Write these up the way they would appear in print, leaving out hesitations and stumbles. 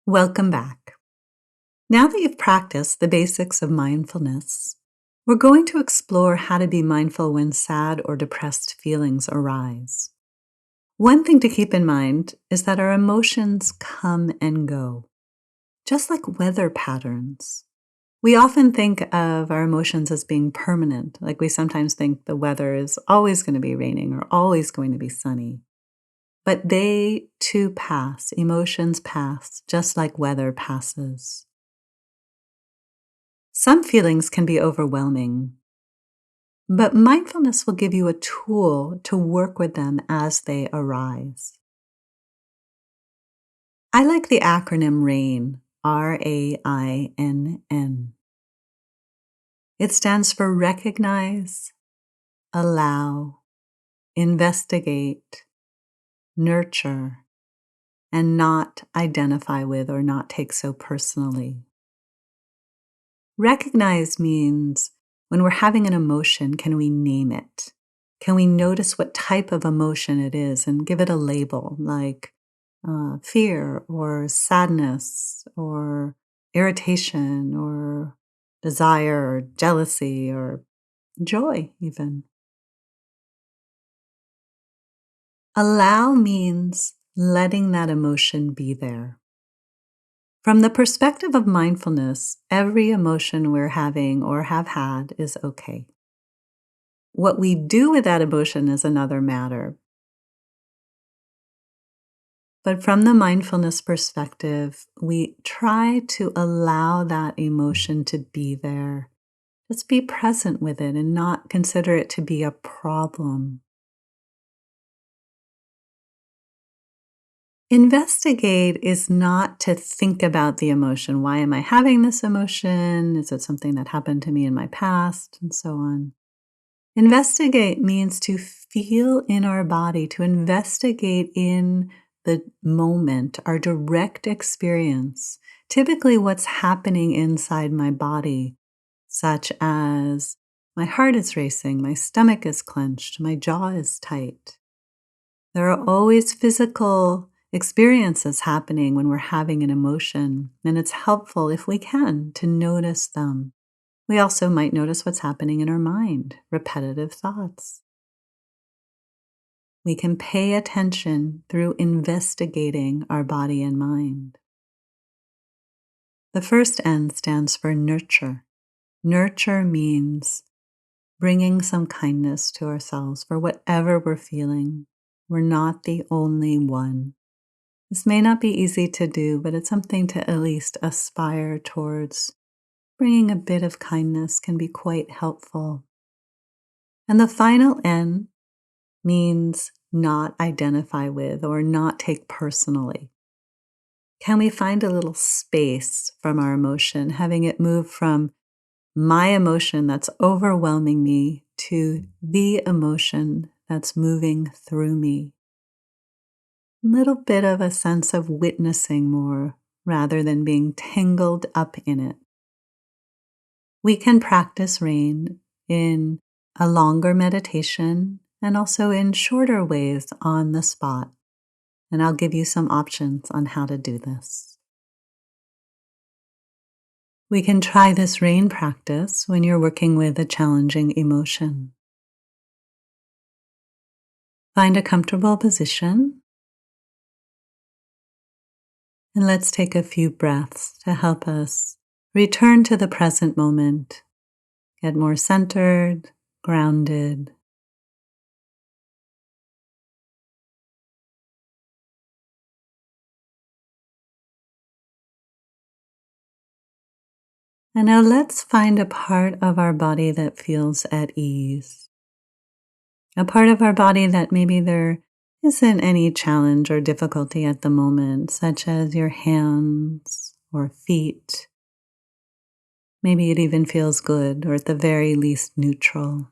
Welcome back. Now that you've practiced the basics of mindfulness, we're going to explore how to be mindful when sad or depressed feelings arise. One thing to keep in mind is that our emotions come and go, just like weather patterns. We often think of our emotions as being permanent, like we sometimes think the weather is always going to be raining or always going to be sunny. But they too pass, emotions pass, just like weather passes. Some feelings can be overwhelming, but mindfulness will give you a tool to work with them as they arise. I like the acronym RAIN, RAINN. It stands for recognize, allow, investigate, nurture, and not identify with or not take so personally. Recognize means when we're having an emotion, can we name it? Can we notice what type of emotion it is and give it a label like fear or sadness or irritation or desire or jealousy or joy even? Allow means letting that emotion be there. From the perspective of mindfulness, every emotion we're having or have had is okay. What we do with that emotion is another matter. But from the mindfulness perspective, we try to allow that emotion to be there. Just be present with it and not consider it to be a problem. Investigate is not to think about the emotion. Why am I having this emotion? Is it something that happened to me in my past? And so on. Investigate means to feel in our body, to investigate in the moment, our direct experience, typically what's happening inside my body, such as my heart is racing, my stomach is clenched, my jaw is tight. There are always physical experiences happening when we're having an emotion, and it's helpful if we can to notice them. We also might notice what's happening in our mind, repetitive thoughts. We can pay attention through investigating our body and mind. The first N stands for nurture. Nurture means bringing some kindness to ourselves for whatever we're feeling. We're not the only one. This may not be easy to do, but it's something to at least aspire towards. Bringing a bit of kindness can be quite helpful. And the final N means not identify with or not take personally. Can we find a little space from our emotion, having it move from my emotion that's overwhelming me to the emotion that's moving through me? A little bit of a sense of witnessing more rather than being tangled up in it. We can practice RAIN in a longer meditation and also in shorter ways on the spot. And I'll give you some options on how to do this. We can try this RAIN practice when you're working with a challenging emotion. Find a comfortable position. And let's take a few breaths to help us return to the present moment, get more centered, grounded. And now let's find a part of our body that feels at ease. A part of our body that maybe there isn't any challenge or difficulty at the moment, such as your hands or feet. Maybe it even feels good, or at the very least neutral.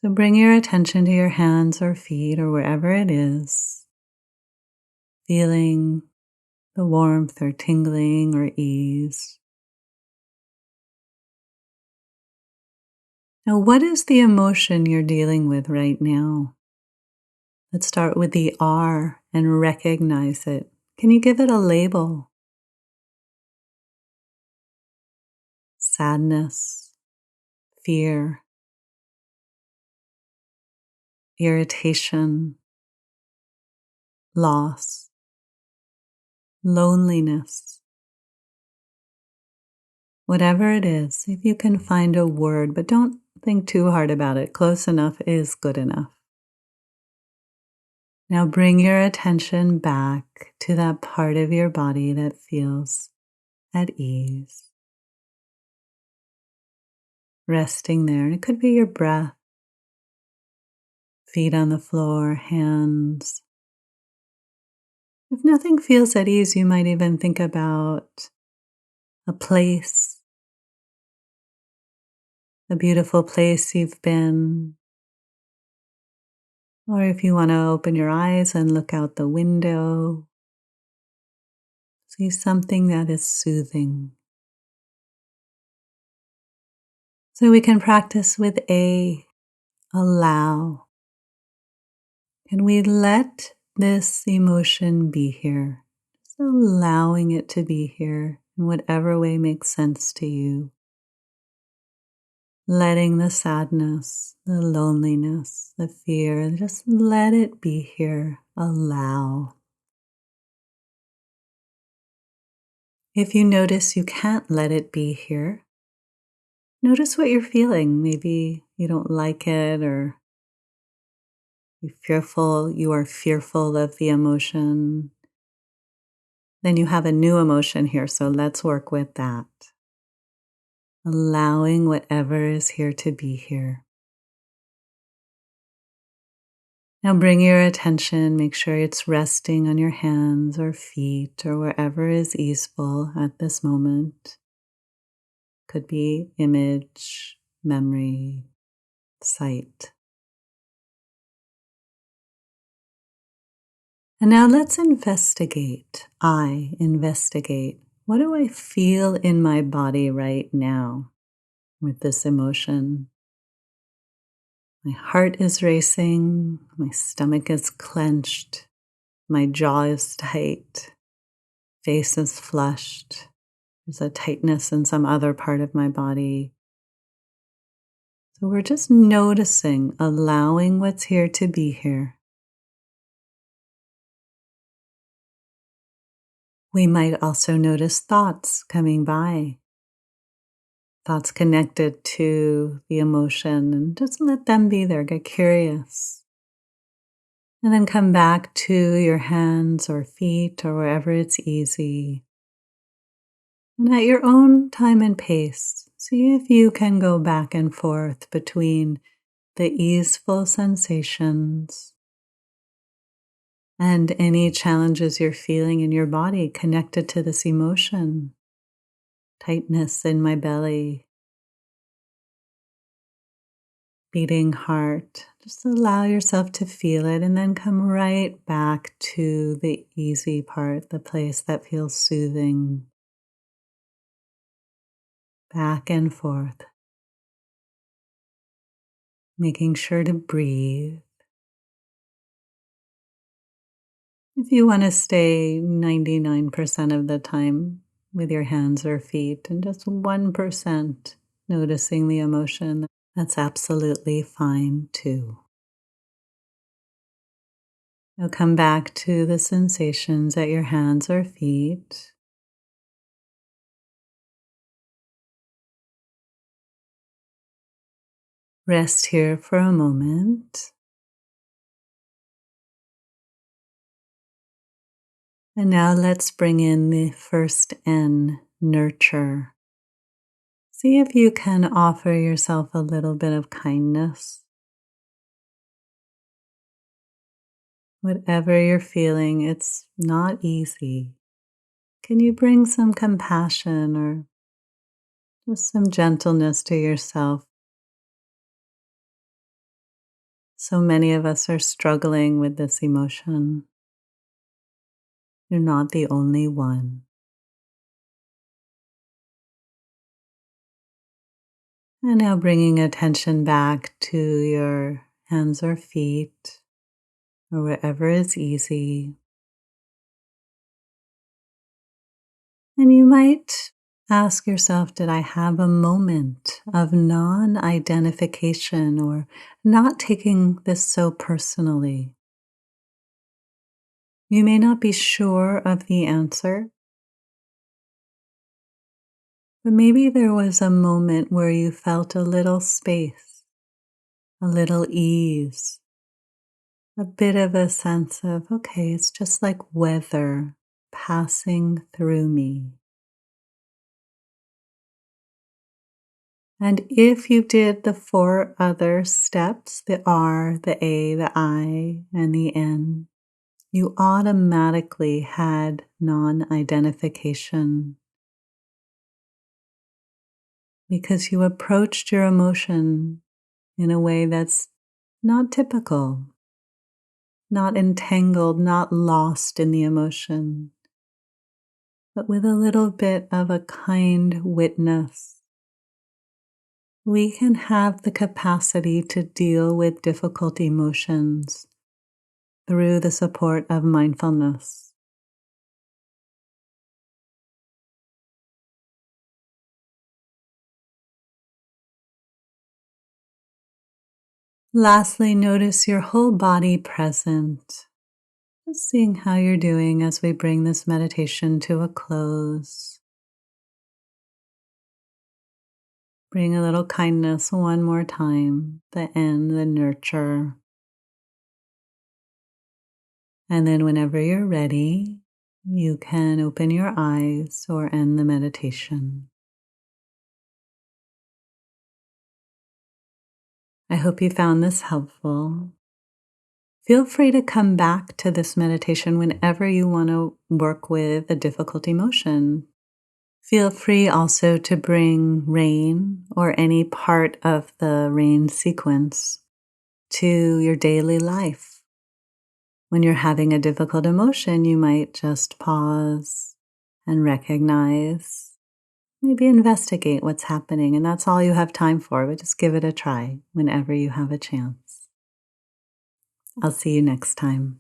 So bring your attention to your hands or feet or wherever it is, feeling the warmth or tingling or ease. Now, what is the emotion you're dealing with right now? Let's start with the R and recognize it. Can you give it a label? Sadness, fear, irritation, loss, loneliness. Whatever it is, if you can find a word, but don't think too hard about it. Close enough is good enough. Now bring your attention back to that part of your body that feels at ease. Resting there. And it could be your breath, feet on the floor, hands. If nothing feels at ease, you might even think about a place, a beautiful place you've been. Or if you want to open your eyes and look out the window, see something that is soothing. So we can practice with allow. Can we let this emotion be here? Just allowing it to be here in whatever way makes sense to you. Letting the sadness, the loneliness, the fear, just let it be here. Allow. If you notice you can't let it be here, notice what you're feeling. Maybe you don't like it, or you are fearful of the emotion. Then you have a new emotion here, so let's work with that. Allowing whatever is here to be here. Now bring your attention, make sure it's resting on your hands or feet or wherever is easeful at this moment. Could be image, memory, sight. And now let's investigate. I investigate. What do I feel in my body right now with this emotion? My heart is racing. My stomach is clenched. My jaw is tight. Face is flushed. There's a tightness in some other part of my body. So we're just noticing, allowing what's here to be here. We might also notice thoughts coming by, thoughts connected to the emotion, and just let them be there. Get curious. And then come back to your hands or feet or wherever it's easy. And at your own time and pace, see if you can go back and forth between the easeful sensations and any challenges you're feeling in your body connected to this emotion. Tightness in my belly, beating heart. Just allow yourself to feel it and then come right back to the easy part, the place that feels soothing. Back and forth. Making sure to breathe. If you want to stay 99% of the time with your hands or feet and just 1% noticing the emotion, that's absolutely fine too. Now come back to the sensations at your hands or feet. Rest here for a moment. And now let's bring in the first N, nurture. See if you can offer yourself a little bit of kindness. Whatever you're feeling, it's not easy. Can you bring some compassion or just some gentleness to yourself? So many of us are struggling with this emotion. You're not the only one. And now bringing attention back to your hands or feet, or wherever is easy. And you might ask yourself, did I have a moment of non identification or not taking this so personally? You may not be sure of the answer, but maybe there was a moment where you felt a little space, a little ease, a bit of a sense of, okay, it's just like weather passing through me. And if you did the 4 other steps, the R, the A, the I, and the N, you automatically had non identification because you approached your emotion in a way that's not typical, not entangled, not lost in the emotion, but with a little bit of a kind witness. We can have the capacity to deal with difficult emotions through the support of mindfulness. Lastly, notice your whole body present. Just seeing how you're doing as we bring this meditation to a close. Bring a little kindness one more time, the N, the nurture. And then whenever you're ready, you can open your eyes or end the meditation. I hope you found this helpful. Feel free to come back to this meditation whenever you want to work with a difficult emotion. Feel free also to bring rain or any part of the rain sequence to your daily life. When you're having a difficult emotion, you might just pause and recognize, maybe investigate what's happening. And that's all you have time for, but just give it a try whenever you have a chance. I'll see you next time.